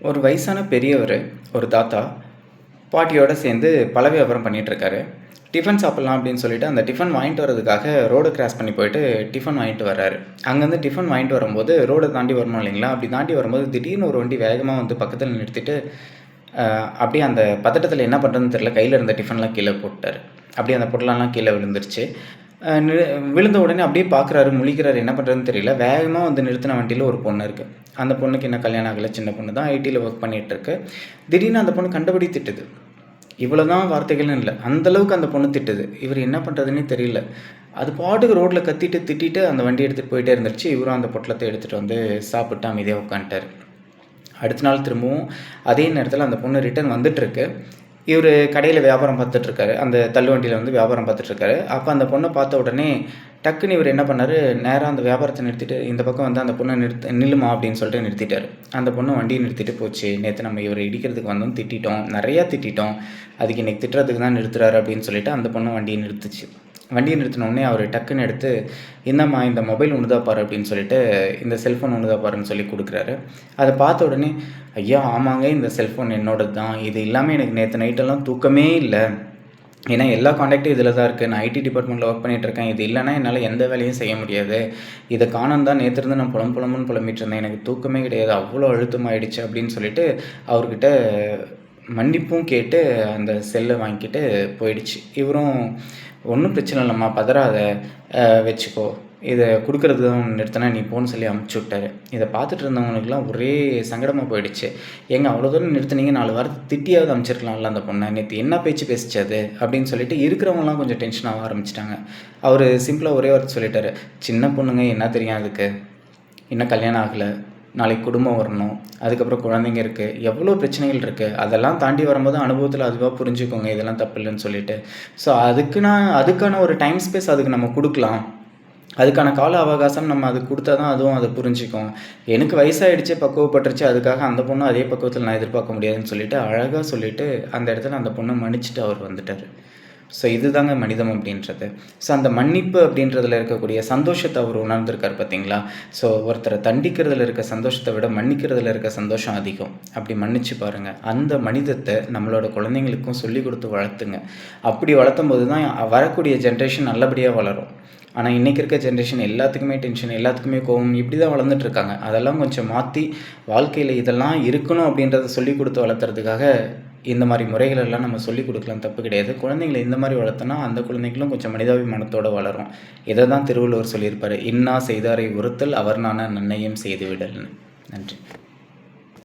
ஒரு வயசான பெரியவர், ஒரு தாத்தா, பாட்டியோட சேர்ந்து பழ வியாபாரம் பண்ணிட்டுருக்காரு. டிஃபன் சாப்பிட்லாம் அப்படின்னு சொல்லிட்டு, அந்த டிஃபன் வாங்கிட்டு வரதுக்காக ரோடு கிராஸ் பண்ணி போயிட்டு டிஃபன் வாங்கிட்டு வர்றாரு. அங்கேருந்து டிஃபன் வாங்கிட்டு வரும்போது ரோட தாண்டி வரணும் இல்லைங்களா? அப்படி தாண்டி வரும்போது திடீர்னு ஒரு வண்டி வேகமா வந்து பக்கத்துல நிறுத்திட்டு, அப்படியே அந்த பதட்டத்துல என்ன பண்றதுன்னு தெரியல. கையில இருந்த டிஃபன்லாம் கீழ போட்டுட்டாரு. அப்படியே அந்த பொட்டலம்லாம் கீழ விழுந்துருச்சு. அ நி விழுந்த உடனே அப்படியே பார்க்குறாரு, முழிக்கிறாரு. என்ன பண்றதுன்னு தெரியல. வேகமா வந்து நிறுத்தின வண்டியில ஒரு பொண்ணு இருக்கு. அந்த பொண்ணுக்கு இன்னும் கல்யாணம் ஆகல. சின்ன பொண்ணு தான். ஐடில ஒர்க் பண்ணிட்டுருக்கு. திடீர்னு அந்த பொண்ணு கண்டபடி திட்டுது. இவ்வளோதான் வார்த்தைகள்னு இல்ல. அந்த அளவுக்கு அந்த பொண்ணு திட்டுது. இவரு என்ன பண்றதுன்னே தெரியல. அது பாட்டுக்கு ரோட்ல கத்திட்டு, திட்டிட்டு அந்த வண்டிய எடுத்துட்டு போயிட்டே இருந்துருச்சு. இவரும் அந்த பொட்டலத்த எடுத்துட்டு வந்து சாப்பிட்டு அமைதியா உட்காந்துட்டாரு. அடுத்த நாள் திரும்பவும் அதே நேரத்தில அந்த பொண்ணு ரிட்டர்ன் வந்துட்டுருக்கு. இவரு கடையில வியாபாரம் பார்த்துட்ருக்காரு. அந்த தள்ளுவண்டியில வந்து வியாபாரம் பார்த்துட்ருக்காரு. அப்ப அந்த பொண்ண பார்த்த உடனே டக்குன்னு இவரு என்ன பண்ணாரு, நேரா அந்த வியாபாரத்த நிறுத்திட்டு, இந்த பக்கம் வந்து அந்த பொண்ண நில்லுமா அப்படின்னு சொல்லிட்டு நிறுத்திட்டாரு. அந்த பொண்ணு வண்டிய நிறுத்திட்டு போச்சு. நேத்து நம்ம இவர இடிக்கிறதுக்கு வந்தோம், திட்டிட்டோம். நெறையா திட்டிட்டோம். அதுக்கு இன்னைக்கு திட்டுறதுக்கு தான் நிறுத்துறாரு அப்படின்னு சொல்லிட்டு அந்த பொண்ணு வண்டிய நிறுத்துச்சு. வண்டிய நிறுத்தின உடனே அவரு டக்குன்னு எடுத்து, "இந்தாம்மா இந்த மொபைல் உன்னுதா பாரு" அப்படின்னு சொல்லிட்டு, "இந்த செல்ஃபோன் உன்னுதா பாருன்னு" சொல்லி குடுக்குறாரு. அத பார்த்த உடனே, "ஐயா ஆமாங்க இந்த செல்ஃபோன் என்னோடது தான். இது இல்லாம எனக்கு நேத்து நைட்டெல்லாம் தூக்கமே இல்ல. ஏன்னா எல்லா கான்டாக்டும் இதில தான் இருக்கு. நான் ஐடி டிபார்ட்மெண்ட்ல ஒர்க் பண்ணிட்டுருக்கேன். இது இல்லன்னா என்னால எந்த வேலையும் செய்ய முடியாது. இத காணோம் தான் நேத்திருந்து நான் புலம்புலம்ன்னு புலம்பிட்டு இருந்தேன். எனக்கு தூக்கமே கிடையாது. அவ்வளோ அழுத்தமாயிடுச்சு" அப்படின்னு சொல்லிட்டு அவர்கிட்ட மன்னிப்பும் கேட்டு அந்த செல்ல வாங்கிட்டு போயிடுச்சு. இவரும், "ஒண்ணும் பிரச்சனை இல்லம்மா பதறாத. வச்சுக்கோ. இத குடுக்குறது தான் நிறுத்துனா நீ போன்னு" சொல்லி அனுப்பிச்சு விட்டாரு. இத பார்த்துட்டு இருந்தவங்களுக்கெல்லாம் ஒரே சங்கடமா போயிடுச்சு. "ஏங்க அவ்வளோ தூரம் நிறுத்துனீங்க 4 வார்த்தை திட்டியாவது அனுப்பிச்சிருக்கலாம்ல அந்த பொண்ண. நேத்து என்ன பேச்சு பேசுச்சு அது?" அப்படின்னு சொல்லிட்டு இருக்கிறவங்கலாம் கொஞ்சம் டென்ஷன் ஆக ஆரம்பிச்சுட்டாங்க. அவரு சிம்பிளா ஒரே வார்த்தை சொல்லிட்டாரு, "சின்ன பொண்ணுங்க என்ன தெரியும் அதுக்கு? இன்னும் கல்யாணம் ஆகல. நாளைக்கு குடும்பம் வரணும். அதுக்கப்புறம் குழந்தைங்க இருக்கு. எவ்வளோ பிரச்சனைகள் இருக்கு. அதெல்லாம் தாண்டி வரும்போது அனுபவத்தில அதுவா புரிஞ்சுக்கோங்க. இதெல்லாம் தப்பு இல்லன்னு சொல்லிட்டு. ஸோ அதுக்கான ஒரு டைம் ஸ்பேஸ் அதுக்கு நம்ம குடுக்கலாம். அதுக்கான கால அவகாசம் நம்ம அதுக்கு குடுத்தா தான் அதுவும் அத புரிஞ்சுக்கும். எனக்கு வயசாயிடுச்சு, பக்குவப்பட்டுருச்சு. அதுக்காக அந்த பொண்ணும் அதே பக்குவத்தில நான் எதிர்பார்க்க முடியாதுன்னு" சொல்லிட்டு, அழகா சொல்லிட்டு, அந்த இடத்துல அந்த பொண்ண மன்னிச்சுட்டு அவர் வந்துட்டாரு. ஸோ இதுதாங்க மனிதம் அப்படின்றது. ஸோ அந்த மன்னிப்பு அப்படின்றதுல இருக்கக்கூடிய சந்தோஷத்த அவர் உணர்ந்திருக்காரு பார்த்தீங்களா? ஸோ ஒருத்தர தண்டிக்கிறதுல இருக்க சந்தோஷத்த விட மன்னிக்கிறதுல இருக்க சந்தோஷம் அதிகம். அப்படி மன்னிச்சு பாருங்க. அந்த மனிதத்த நம்மளோட குழந்தைங்களுக்கும் சொல்லிக் குடுத்து வளர்த்துங்க. அப்படி வளர்த்தும்போது தான் வரக்கூடிய ஜென்ரேஷன் நல்லபடியா வளரும். ஆனா இன்னைக்கு இருக்க ஜென்ரேஷன் எல்லாத்துக்குமே டென்ஷன், எல்லாத்துக்குமே கோவம் இப்படி தான் வளர்ந்துட்டு இருக்காங்க. அதெல்லாம் கொஞ்சம் மாத்தி வாழ்க்கையில இதெல்லாம் இருக்கணும் அப்படின்றத சொல்லிக் குடுத்து வளர்த்துறதுக்காக இந்த மாரி முறைகள் எல்லாம் நம்ம சொல்லிக் குடுக்கலாம். தப்பு கிடையாது. குழந்தைங்கள இந்த மாரி வளர்த்தோம்னா, அந்த குழந்தைகளும் கொஞ்சம் மனிதாபிமானத்தோட வளரும். இத தான் திருவள்ளுவர் சொல்லியிருப்பாரு. "இன்னா செய்தாரை ஒறுத்தல் அவர் நாண நன்னயம் செய்து விடல்ன்னு." நன்றி.